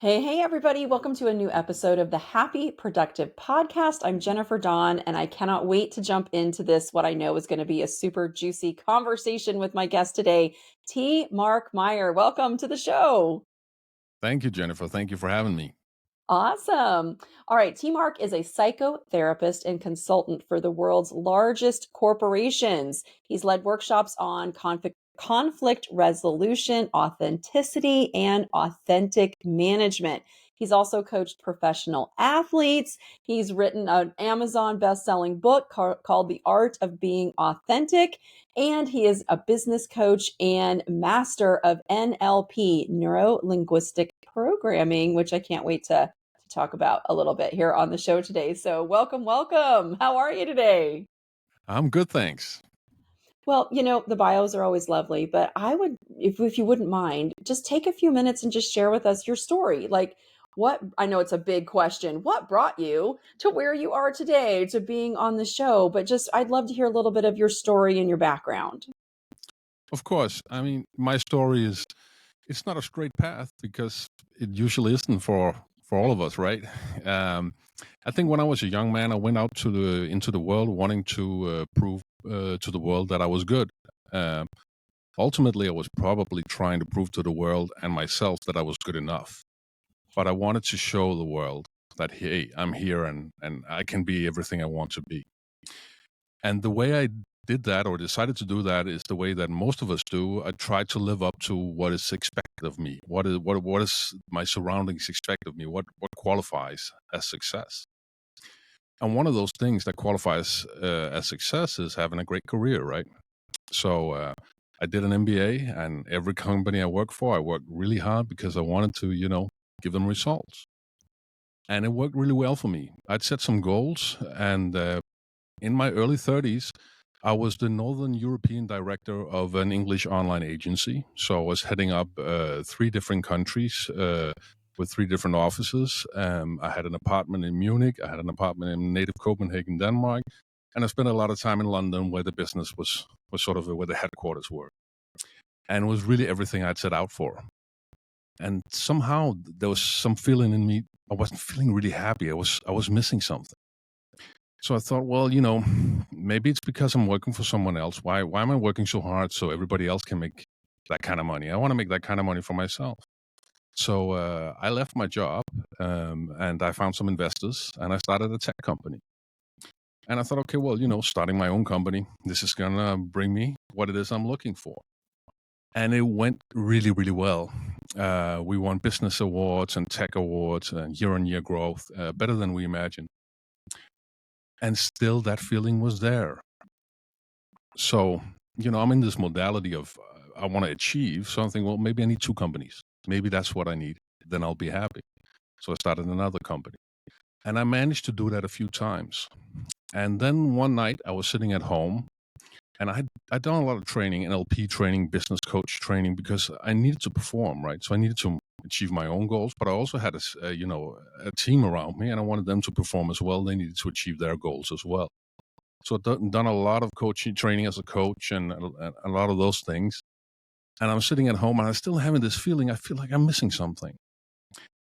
Hey, hey, everybody. Welcome to a new episode of the Happy Productive Podcast. I'm Jennifer Dawn, and I cannot wait to jump into this, what I know is going to be a super juicy conversation with my guest today, T. Mark Meyer. Welcome to the show. Thank you, Jennifer. Thank you for having me. Awesome. All right. T. Mark is a psychotherapist and consultant for the world's largest corporations. He's led workshops on conflict resolution, authenticity, and authentic management. He's also coached professional athletes. He's written an Amazon best-selling book called The Art of Being Authentic. And he is a business coach and master of NLP, neuro linguistic programming, which I can't wait to talk about a little bit here on the show today. So welcome, welcome. How are you today? I'm good, thanks. Well, the bios are always lovely, but I would, if you wouldn't mind, just take a few minutes and just share with us your story. Like I know it's a big question. What brought you to where you are today, to being on the show? But just, I'd love to hear a little bit of your story and your background. Of course, I mean, my story it's not a straight path because it usually isn't for all of us, right? I think when I was a young man, I went out into the world wanting to prove to the world that I was good. Um, Ultimately, I was probably trying to prove to the world and myself that I was good enough. But I wanted to show the world that, hey, I'm here and I can be everything I want to be. And the way I did that or decided to do that is the way that most of us do. I tried to live up to what is expected of me. What is my surroundings expect of me? What qualifies as success? And one of those things that qualifies as success is having a great career, right? So I did an MBA, and every company I worked for, I worked really hard because I wanted to, give them results. And it worked really well for me. I'd set some goals, and in my early 30s, I was the Northern European director of an English online agency. So I was heading up 3 different countries with 3 different offices. I had an apartment in Munich. I had an apartment in native Copenhagen, Denmark. And I spent a lot of time in London where the business was sort of where the headquarters were. And it was really everything I'd set out for. And somehow there was some feeling in me. I wasn't feeling really happy. I was missing something. So I thought, well, maybe it's because I'm working for someone else. Why am I working so hard so everybody else can make that kind of money? I want to make that kind of money for myself. So I left my job and I found some investors and I started a tech company. And I thought, okay, well, starting my own company, this is going to bring me what it is I'm looking for. And it went really, really well. We won business awards and tech awards and year-on-year growth, better than we imagined. And still that feeling was there. So, I'm in this modality of I want to achieve something. Well, maybe I need 2 companies. Maybe that's what I need. Then I'll be happy. So I started another company. And I managed to do that a few times. And then one night I was sitting at home and I'd done a lot of training, NLP training, business coach training, because I needed to perform, right? So I needed to achieve my own goals, but I also had a team around me and I wanted them to perform as well. They needed to achieve their goals as well. So I've done a lot of coaching training as a coach and a lot of those things. And I'm sitting at home and I'm still having this feeling. I feel like I'm missing something.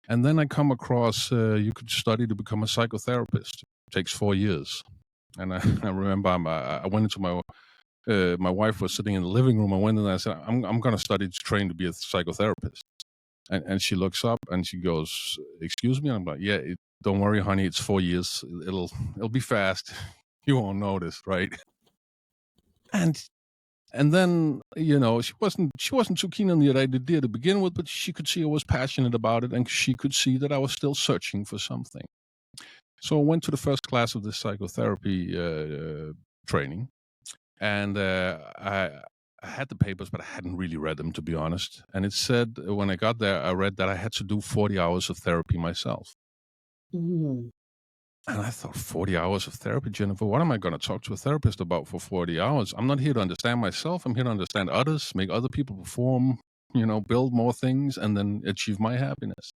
And then I come across, you could study to become a psychotherapist. It takes 4 years. And I remember I went into my wife was sitting in the living room. I went in and I said, I'm going to study to train to be a psychotherapist. And she looks up and she goes, excuse me? And I'm like, yeah, don't worry, honey. It's 4 years. It'll be fast. You won't notice, right? And then, she wasn't too keen on the idea to begin with, but she could see I was passionate about it and she could see that I was still searching for something. So I went to the first class of this psychotherapy training and I had the papers, but I hadn't really read them, to be honest. And it said, when I got there, I read that I had to do 40 hours of therapy myself. Mm. And I thought, 40 hours of therapy, Jennifer, what am I going to talk to a therapist about for 40 hours? I'm not here to understand myself. I'm here to understand others, make other people perform, build more things, and then achieve my happiness.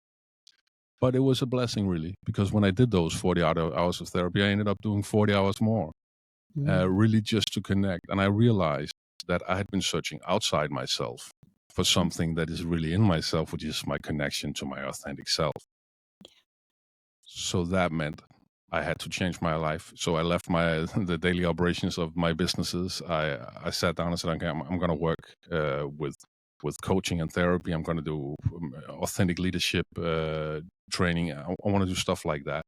But it was a blessing, really, because when I did those 40 hours of therapy, I ended up doing 40 hours more, really just to connect. And I realized that I had been searching outside myself for something that is really in myself, which is my connection to my authentic self. So that meant I had to change my life. So I left my the daily operations of my businesses. I sat down and said, okay, I'm going to work with coaching and therapy. I'm going to do authentic leadership training. I want to do stuff like that.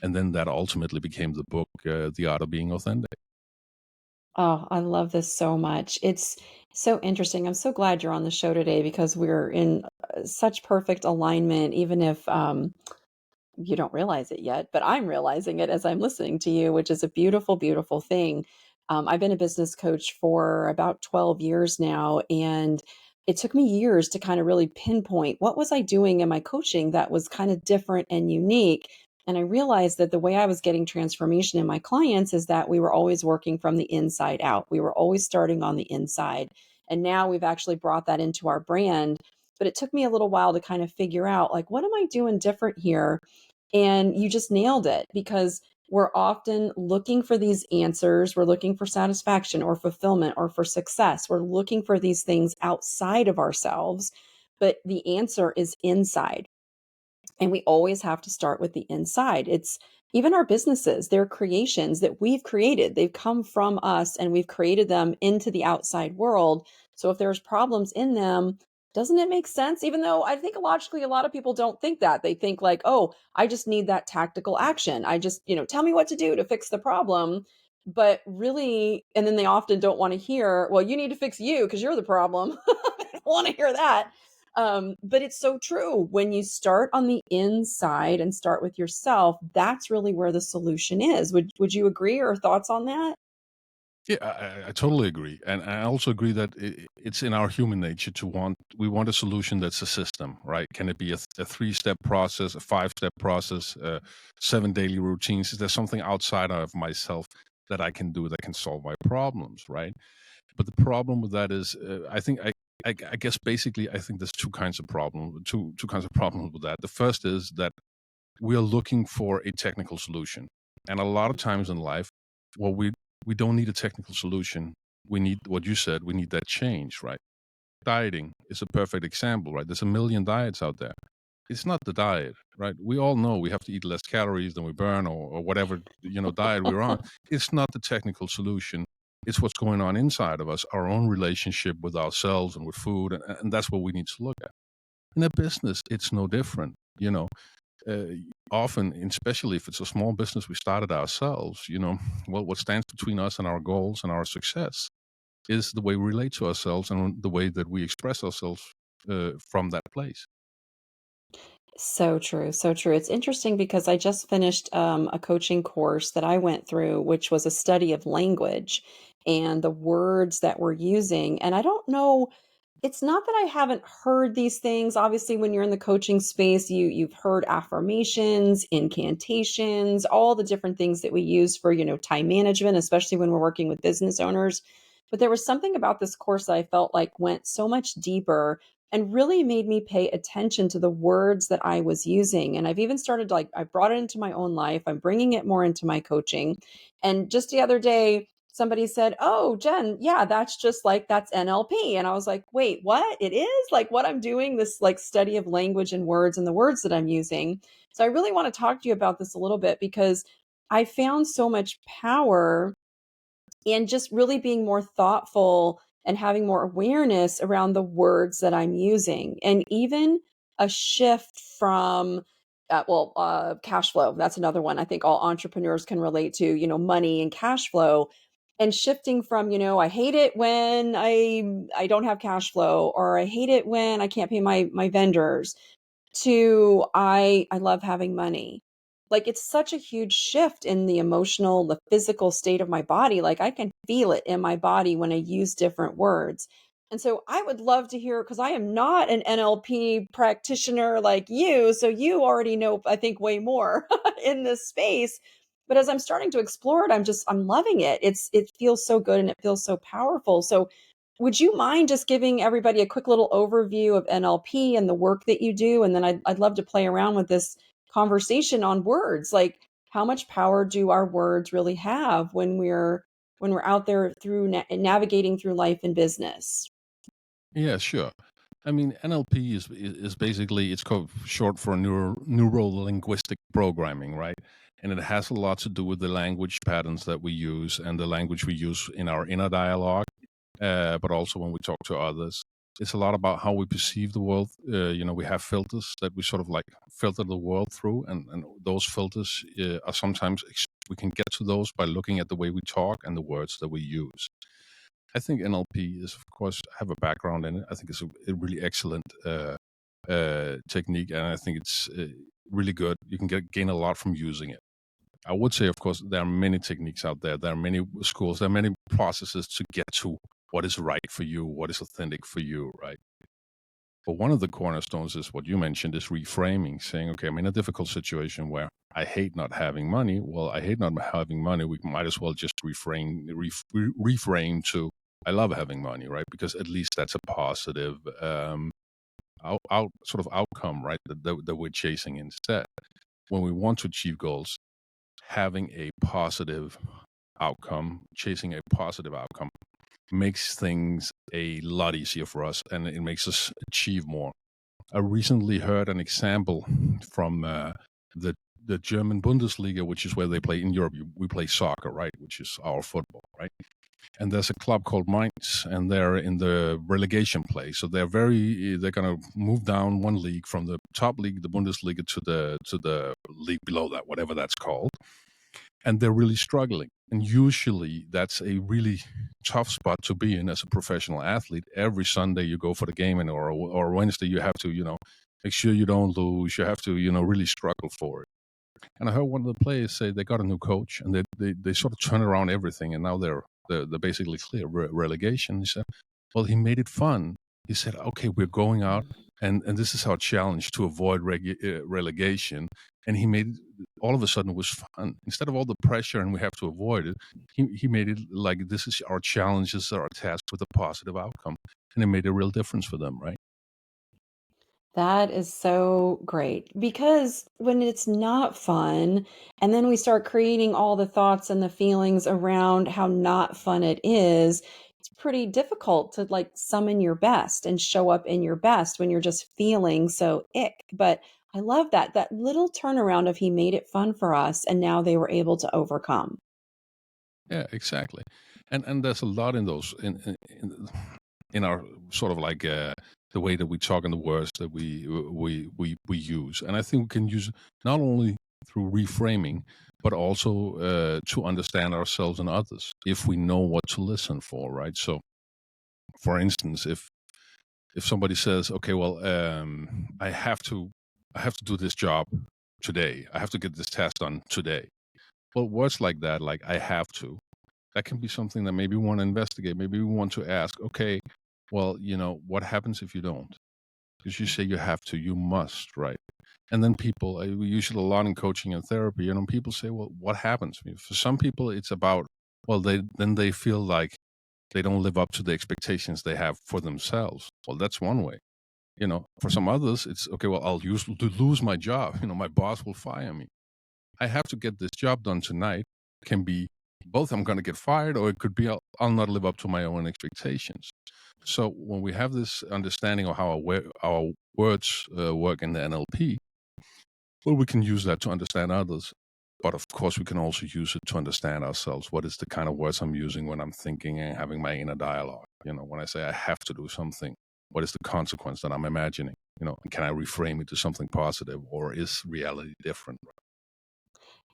And then that ultimately became the book, The Art of Being Authentic. Oh, I love this so much. It's so interesting. I'm so glad you're on the show today because we're in such perfect alignment, even if you don't realize it yet, but I'm realizing it as I'm listening to you, which is a beautiful, beautiful thing. I've been a business coach for about 12 years now, and it took me years to kind of really pinpoint what was I doing in my coaching that was kind of different and unique. And I realized that the way I was getting transformation in my clients is that we were always working from the inside out. We were always starting on the inside. And now we've actually brought that into our brand. But it took me a little while to kind of figure out, like, what am I doing different here? And you just nailed it because we're often looking for these answers. We're looking for satisfaction or fulfillment or for success. We're looking for these things outside of ourselves, but the answer is inside. And we always have to start with the inside. It's even our businesses, they're creations that we've created. They've come from us and we've created them into the outside world. So if there's problems in them, doesn't it make sense? Even though I think logically, a lot of people don't think that. They think like, oh, I just need that tactical action. I just, tell me what to do to fix the problem. But really, and then they often don't want to hear, well, you need to fix you because you're the problem. I don't want to hear that. But it's so true. When you start on the inside and start with yourself, that's really where the solution is. Would you agree or thoughts on that? Yeah, I totally agree, and I also agree that it's in our human nature to we want a solution that's a system, right? Can it be a 3-step process, a 5-step process, 7 daily routines? Is there something outside of myself that I can do that can solve my problems, right? But the problem with that is, I think I guess basically I think there's two kinds of problems with that. The first is that we are looking for a technical solution, and a lot of times in life, well, we don't need a technical solution. We need what you said. We need that change, right? Dieting is a perfect example, right? There's a million diets out there. It's not the diet, right? We all know we have to eat less calories than we burn, or whatever diet we're on. It's not the technical solution. It's what's going on inside of us, our own relationship with ourselves and with food, and that's what we need to look at. In a business, it's no different. Uh, Often, especially if it's a small business we started ourselves, well, what stands between us and our goals and our success is the way we relate to ourselves and the way that we express ourselves from that place. So true. So true. It's interesting because I just finished a coaching course that I went through, which was a study of language and the words that we're using. And I don't know, it's not that I haven't heard these things. Obviously, when you're in the coaching space, you've heard affirmations, incantations, all the different things that we use for, time management, especially when we're working with business owners. But there was something about this course that I felt like went so much deeper and really made me pay attention to the words that I was using. And I've even started like I brought it into my own life. I'm bringing it more into my coaching. And just the other day, somebody said, "Oh, Jen, yeah, that's NLP." And I was like, "Wait, what? It is like what I'm doing, this like study of language and words and the words that I'm using." So I really want to talk to you about this a little bit because I found so much power and just really being more thoughtful and having more awareness around the words that I'm using. And even a shift from, cash flow. That's another one I think all entrepreneurs can relate to, money and cash flow. And shifting from, I hate it when I don't have cash flow, or I hate it when I can't pay my vendors, to I love having money. Like it's such a huge shift in the emotional, the physical state of my body. Like I can feel it in my body when I use different words. And so I would love to hear because I am not an NLP practitioner like you. So you already know, I think, way more in this space. But as I'm starting to explore it, I'm loving it. It feels so good and it feels so powerful. So would you mind just giving everybody a quick little overview of NLP and the work that you do? And then I'd love to play around with this conversation on words. Like, how much power do our words really have when we're out there through navigating through life and business? Yeah, sure. I mean, NLP is basically it's called short for neuro linguistic programming, right? And it has a lot to do with the language patterns that we use and the language we use in our inner dialogue, but also when we talk to others. It's a lot about how we perceive the world. We have filters that we sort of like filter the world through, and those filters are sometimes we can get to those by looking at the way we talk and the words that we use. I think NLP is, of course, have a background in it. I think it's a really excellent technique, and I think it's really good. You can gain a lot from using it. I would say, of course, there are many techniques out there. There are many schools. There are many processes to get to what is right for you, what is authentic for you, right? But one of the cornerstones is what you mentioned is reframing, saying, okay, I'm in a difficult situation where I hate not having money. Well, I hate not having money. We might as well just reframe to I love having money, right? Because at least that's a positive sort of outcome, right? That we're chasing instead. When we want to achieve goals, having a positive outcome, chasing a positive outcome, makes things a lot easier for us, and it makes us achieve more. I recently heard an example from the the German Bundesliga, which is where they play in Europe. We play soccer, right? Which is our football, right? And there's a club called Mainz, and they're in the relegation play. So they're going to move down one league from the top league, the Bundesliga, to the league below that, whatever that's called. And they're really struggling. And usually that's a really tough spot to be in as a professional athlete. Every Sunday you go for the game, and or Wednesday you have to, make sure you don't lose. You have to, really struggle for it. And I heard one of the players say they got a new coach, and they sort of turned around everything, and now they're basically clear relegation. He said, well, he made it fun. He said, okay, we're going out, and this is our challenge to avoid relegation. And he made it, all of a sudden it was fun. Instead of all the pressure and we have to avoid it, he made it like this is our challenge, this is our task with a positive outcome. And it made a real difference for them, right? That is so great because when it's not fun, and then we start creating all the thoughts and the feelings around how not fun it is, it's pretty difficult to like summon your best and show up in your best when you're just feeling so ick. But I love that little turnaround of he made it fun for us and now they were able to overcome. Yeah, exactly. And there's a lot in those in our sort of like the way that we talk and the words that we use. And I think we can use it not only through reframing, but also to understand ourselves and others if we know what to listen for, right? So, for instance, if somebody says, "Okay, well, I have to do this job today. I have to get this task done today." Well, words like that, like "I have to," that can be something that maybe we want to investigate. Maybe we want to ask, okay, well, what happens if you don't? Because you say you have to, you must, right? And then people, we use it a lot in coaching and therapy, people say, well, what happens? I mean, for some people, it's about, well, they feel like they don't live up to the expectations they have for themselves. Well, that's one way. For some others, it's okay. Well, I'll use to lose my job. My boss will fire me. I have to get this job done tonight. Can be both I'm going to get fired, or it could be I'll not live up to my own expectations. So when we have this understanding of how our words work in the NLP, well, we can use that to understand others. But of course, we can also use it to understand ourselves. What is the kind of words I'm using when I'm thinking and having my inner dialogue? When I say I have to do something, what is the consequence that I'm imagining? Can I reframe it to something positive, or is reality different?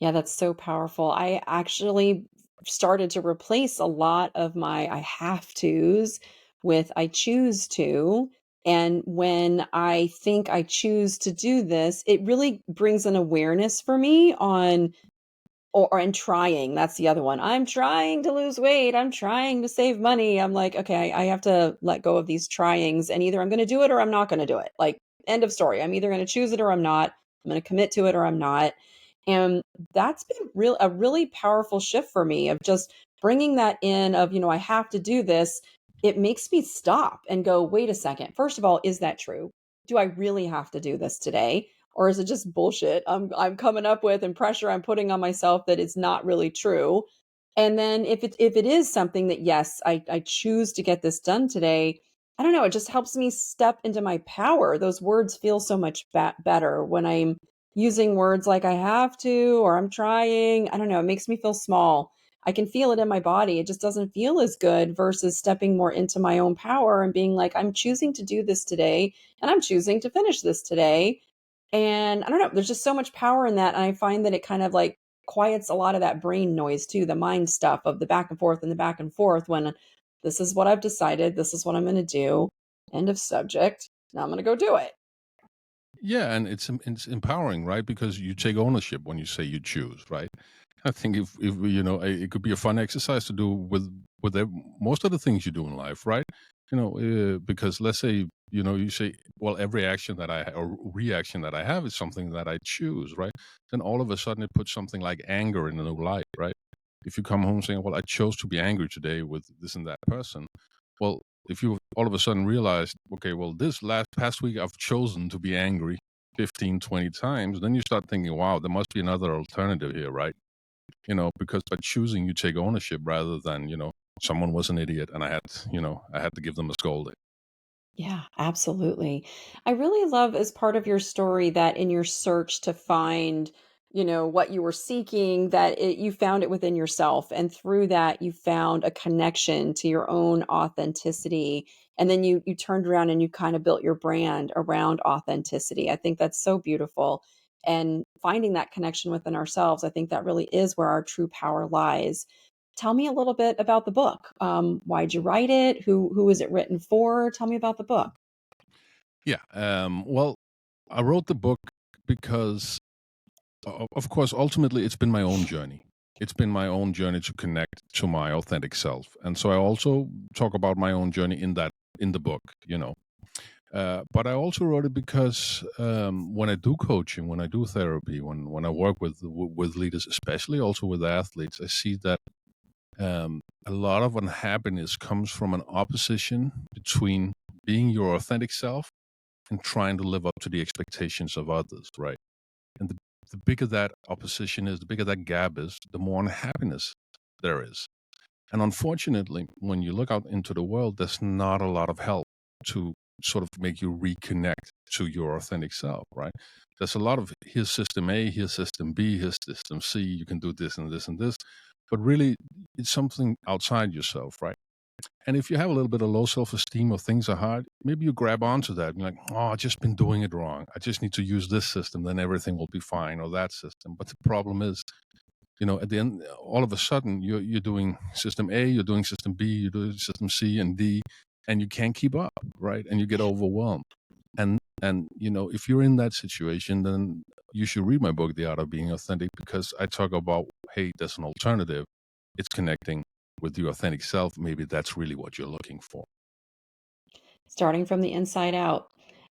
Yeah, that's so powerful. I actually started to replace a lot of my I have tos with I choose to. And when I think I choose to do this, it really brings an awareness for me on and trying, that's the other one. I'm trying to lose weight, I'm trying to save money. I'm like, "Okay, I have to let go of these tryings, and either I'm gonna do it or I'm not gonna do it." Like, end of story. I'm either gonna choose it or I'm not. I'm gonna commit to it or I'm not. And that's been a really powerful shift for me of just bringing that in of, I have to do this. It makes me stop and go, "Wait a second. First of all, is that true? Do I really have to do this today? Or is it just bullshit I'm coming up with and pressure I'm putting on myself that is not really true?" And then if it is something that yes, I choose to get this done today, I don't know, it just helps me step into my power. Those words feel so much better when I'm using words like I have to or I'm trying. I don't know, it makes me feel small. I can feel it in my body. It just doesn't feel as good versus stepping more into my own power and being like, I'm choosing to do this today and I'm choosing to finish this today. And I don't know, there's just so much power in that. And I find that it kind of like quiets a lot of that brain noise too, the mind stuff of the back and forth and the back and forth when this is what I've decided. This is what I'm going to do. End of subject. Now I'm going to go do it. Yeah, and it's empowering, right? Because you take ownership when you say you choose, right? I think if it could be a fun exercise to do with most of the things you do in life, right? Because let's say you say, well, every action that or reaction that I have is something that I choose, right? Then all of a sudden it puts something like anger in a new light, right? If you come home saying, well, I chose to be angry today with this and that person, well, if you all of a sudden realize, okay, well, this last past week I've chosen to be angry 15, 20 times, then you start thinking, wow, there must be another alternative here, right? Because by choosing, you take ownership rather than, someone was an idiot and I had to give them a scolding. Yeah, absolutely. I really love as part of your story that in your search to find, what you were seeking, that you found it within yourself. And through that, you found a connection to your own authenticity. And then you turned around and you kind of built your brand around authenticity. I think that's so beautiful. And finding that connection within ourselves, I think that really is where our true power lies. Tell me a little bit about the book. Why'd you write it? Who is it written for? Tell me about the book. Yeah. Well, I wrote the book because, of course, ultimately it's been my own journey. It's been my own journey to connect to my authentic self. And so I also talk about my own journey in the book, But I also wrote it because when I do coaching, when I do therapy, when I work with leaders, especially also with athletes, I see that a lot of unhappiness comes from an opposition between being your authentic self and trying to live up to the expectations of others, right? And the bigger that opposition is, the bigger that gap is, the more unhappiness there is. And unfortunately, when you look out into the world, there's not a lot of help to sort of make you reconnect to your authentic self, right? There's a lot of here's system A, here's system B, here's system C, you can do this and this and this. But really, it's something outside yourself, right? And if you have a little bit of low self esteem or things are hard, maybe you grab onto that. You're like, oh, I've just been doing it wrong. I just need to use this system, then everything will be fine, or that system. But the problem is, at the end, all of a sudden, you're doing system A, you're doing system B, you're doing system C and D, and you can't keep up, right? And you get overwhelmed. And if you're in that situation, then you should read my book, The Art of Being Authentic, because I talk about, hey, there's an alternative. It's connecting with your authentic self. Maybe that's really what you're looking for. Starting from the inside out.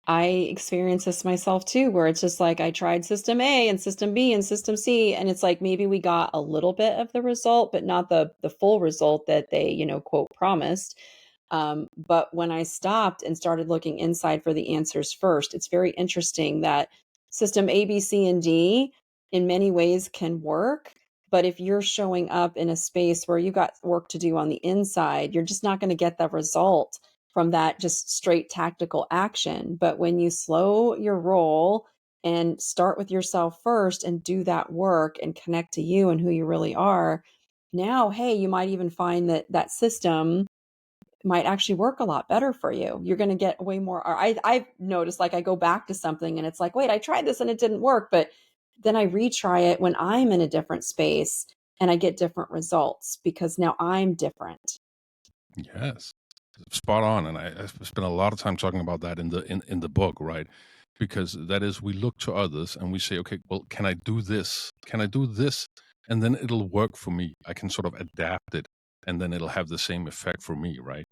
I experience this myself too, where it's just like I tried system A and system B and system C, and it's like maybe we got a little bit of the result, but not the full result that they, quote promised. But when I stopped and started looking inside for the answers first, it's very interesting that system A, B, C, and D in many ways can work. But if you're showing up in a space where you got work to do on the inside, you're just not going to get the result from that just straight tactical action. But when you slow your roll and start with yourself first and do that work and connect to you and who you really are, now, hey, you might even find that that system might actually work a lot better for you. You're going to get way more. Or I've noticed like I go back to something and it's like, wait, I tried this and it didn't work. But then I retry it when I'm in a different space and I get different results because now I'm different. Yes, spot on. And I spent a lot of time talking about that in the book, right? Because that is, we look to others and we say, okay, well, can I do this? Can I do this? And then it'll work for me. I can sort of adapt it, and then it'll have the same effect for me, right?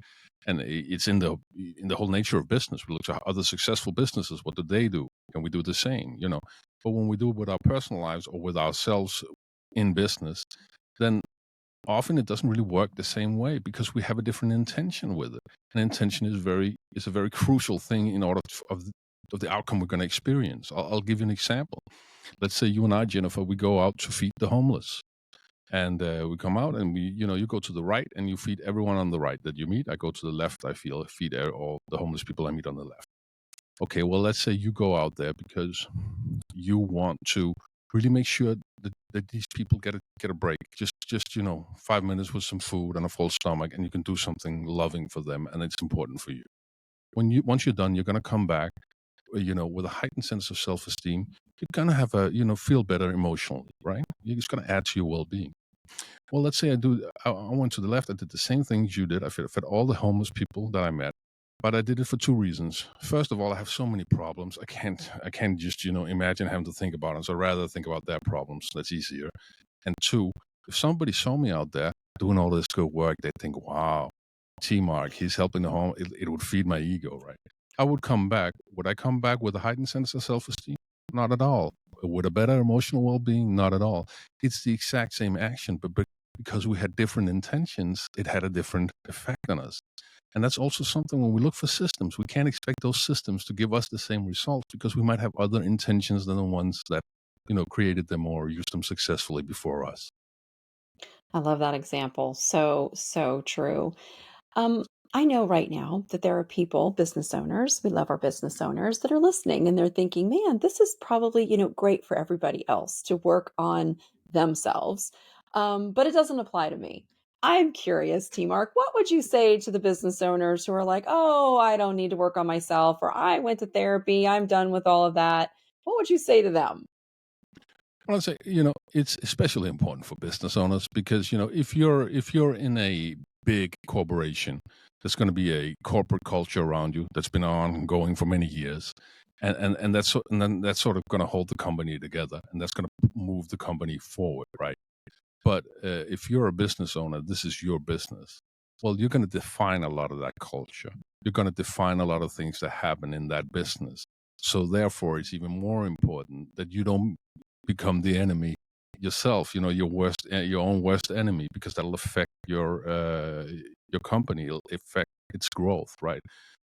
And it's in the whole nature of business. We look to other successful businesses. What do they do? Can we do the same? But when we do it with our personal lives or with ourselves in business, then often it doesn't really work the same way because we have a different intention with it. And intention is a very crucial thing in order of the outcome we're going to experience. I'll give you an example. Let's say you and I, Jennifer, we go out to feed the homeless. And we come out and you go to the right and you feed everyone on the right that you meet. I go to the left, feed all the homeless people I meet on the left. Okay, well, let's say you go out there because you want to really make sure that these people get a break. Just 5 minutes with some food and a full stomach, and you can do something loving for them, and it's important for you. Once you're done, you're gonna come back, with a heightened sense of self-esteem. You're gonna have feel better emotionally, right? It's gonna add to your well-being. Well, let's say I went to the left. I did the same things you did. I fed all the homeless people that I met, but I did it for two reasons. First of all, I have so many problems. I can't just, imagine having to think about it. So I'd rather think about their problems. That's easier. And two, if somebody saw me out there doing all this good work, they'd think, wow, T Mark, he's helping the home. It would feed my ego, right? I would come back. Would I come back with a heightened sense of self esteem? Not at all. With a better emotional well being? Not at all. It's the exact same action, but because we had different intentions, it had a different effect on us. And that's also something when we look for systems, we can't expect those systems to give us the same results because we might have other intentions than the ones that, created them or used them successfully before us. I love that example. So, so true. Um, I know right now that there are people, business owners, we love our business owners that are listening and they're thinking, man, this is probably, great for everybody else to work on themselves. But it doesn't apply to me. I'm curious, T Mark, what would you say to the business owners who are like, oh, I don't need to work on myself, or I went to therapy, I'm done with all of that? What would you say to them? Well, I'd say, it's especially important for business owners because, if you're in a big corporation, there's going to be a corporate culture around you that's been ongoing for many years. And then that's sort of going to hold the company together and that's going to move the company forward, right? But if you're a business owner, this is your business. Well, you're going to define a lot of that culture. You're going to define a lot of things that happen in that business. So therefore, it's even more important that you don't become the enemy yourself. Your own worst enemy, because that'll affect your company. It'll affect its growth, right?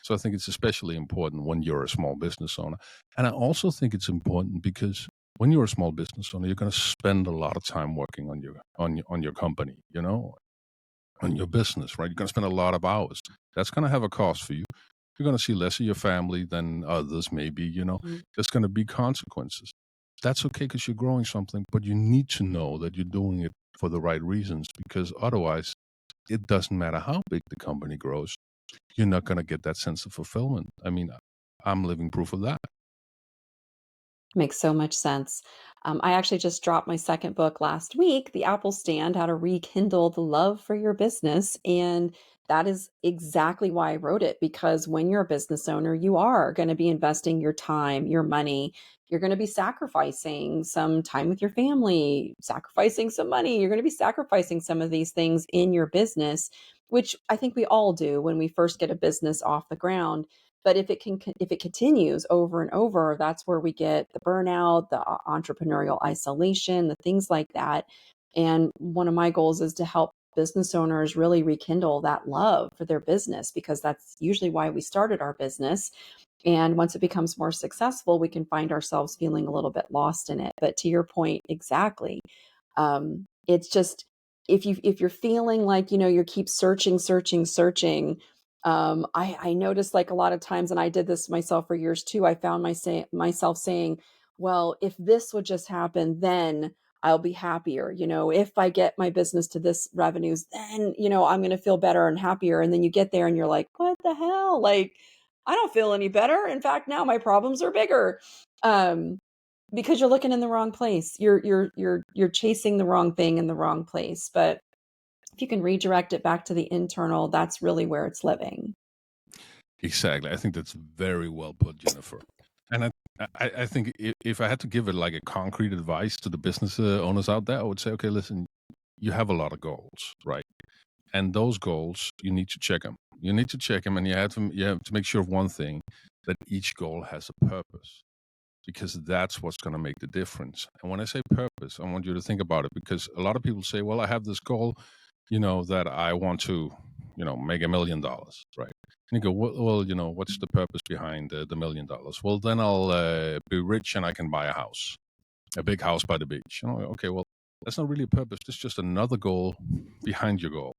So I think it's especially important when you're a small business owner, and I also think it's important because when you're a small business owner, you're going to spend a lot of time working on your company, on your business, right? You're going to spend a lot of hours. That's going to have a cost for you. You're going to see less of your family than others, maybe. There's going to be consequences. That's okay because you're growing something, but you need to know that you're doing it for the right reasons because otherwise, it doesn't matter how big the company grows. You're not going to get that sense of fulfillment. I mean, I'm living proof of that. Makes so much sense. I actually just dropped my second book last week, The Apple Stand: How to Rekindle the Love for Your Business. And that is exactly why I wrote it, because when you're a business owner, you are going to be investing your time, your money. You're going to be sacrificing some time with your family, sacrificing some money. You're going to be sacrificing some of these things in your business, which I think we all do when we first get a business off the ground. But if it continues over and over, that's where we get the burnout, the entrepreneurial isolation, the things like that. And one of my goals is to help business owners really rekindle that love for their business, because that's usually why we started our business. And once it becomes more successful, we can find ourselves feeling a little bit lost in it. But to your point, exactly. It's just, if you're feeling like, you keep searching, searching, searching. I noticed, like, a lot of times, and I did this myself for years too. I found myself saying, well, if this would just happen, then I'll be happier. If I get my business to this revenues, then, I'm going to feel better and happier. And then you get there and you're like, what the hell? Like, I don't feel any better. In fact, now my problems are bigger. Um, because you're looking in the wrong place. You're chasing the wrong thing in the wrong place. But if you can redirect it back to the internal, that's really where it's living. Exactly. I think that's very well put, Jennifer. And I think if I had to give it like a concrete advice to the business owners out there, I would say, okay, listen, you have a lot of goals, right? And those goals, you need to check them. You need to check them, and you have to make sure of one thing, that each goal has a purpose, because that's what's going to make the difference. And when I say purpose, I want you to think about it, because a lot of people say, well, I have this goal, that I want to, make $1 million, right? And you go, well, what's the purpose behind the $1 million? Well, then I'll be rich and I can buy a house, a big house by the beach. Okay, well, That's not really a purpose. It's just another goal behind your goal.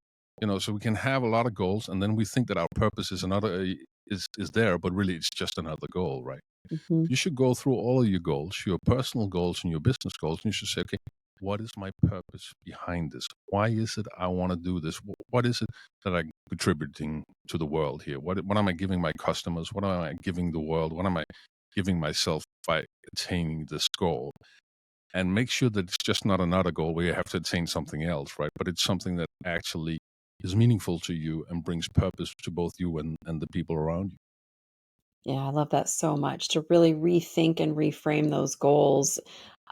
So we can have a lot of goals, and then we think that our purpose is another is there, but really it's just another goal, right? Mhm. You should go through all of your goals, your personal goals and your business goals, and you should say, okay, what is my purpose behind this? Why is it I want to do this? What is it that I'm contributing to the world here? What am I giving my customers? What am I giving the world? What am I giving myself by attaining this goal? And make sure that it's just not another goal where you have to attain something else, right? But it's something that actually is meaningful to you and brings purpose to both you and the people around you. Yeah, I love that so much to really rethink and reframe those goals,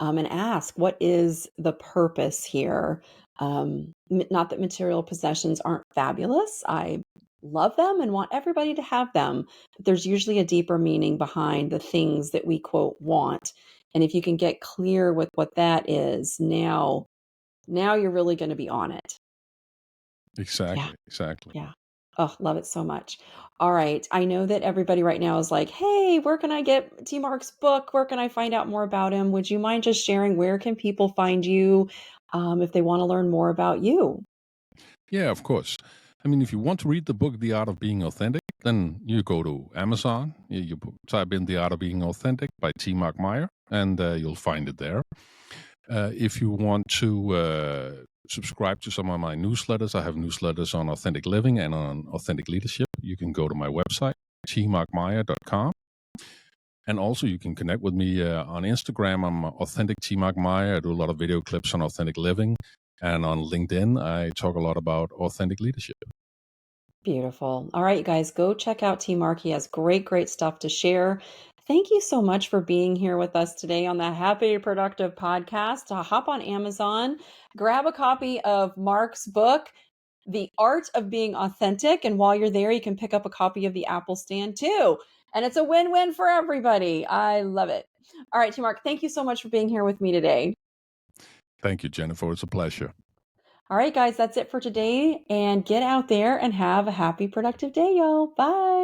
and ask, what is the purpose here? Not that material possessions aren't fabulous. I love them and want everybody to have them, but there's usually a deeper meaning behind the things that we quote want. And if you can get clear with what that is, now you're really going to be on it. Yeah. Exactly, exactly. Yeah. Oh, love it so much. All right. I know that everybody right now is like, "Hey, where can I get T Mark's book? Where can I find out more about him?" Would you mind just sharing where can people find you if they want to learn more about you? Yeah, of course. I mean, if you want to read the book, The Art of Being Authentic, then you go to Amazon. Type in The Art of Being Authentic by T. Mark Meyer, and you'll find it there. If you want to subscribe to some of my newsletters, I have newsletters on authentic living and on authentic leadership. You can go to my website, tmarkmeyer.com. And also, you can connect with me on Instagram. I'm Authentic T. Mark Meyer. I do a lot of video clips on authentic living. And on LinkedIn, I talk a lot about authentic leadership. Beautiful. All right, you guys, go check out T Mark. He has great, great stuff to share. Thank you so much for being here with us today on the Happy Productive podcast. Hop on Amazon, grab a copy of Mark's book, The Art of Being Authentic. And while you're there, you can pick up a copy of The Apple Stand too. And it's a win win for everybody. I love it. All right, T Mark, thank you so much for being here with me today. Thank you, Jennifer. It's a pleasure. All right, guys, that's it for today. And get out there and have a happy, productive day, y'all. Bye.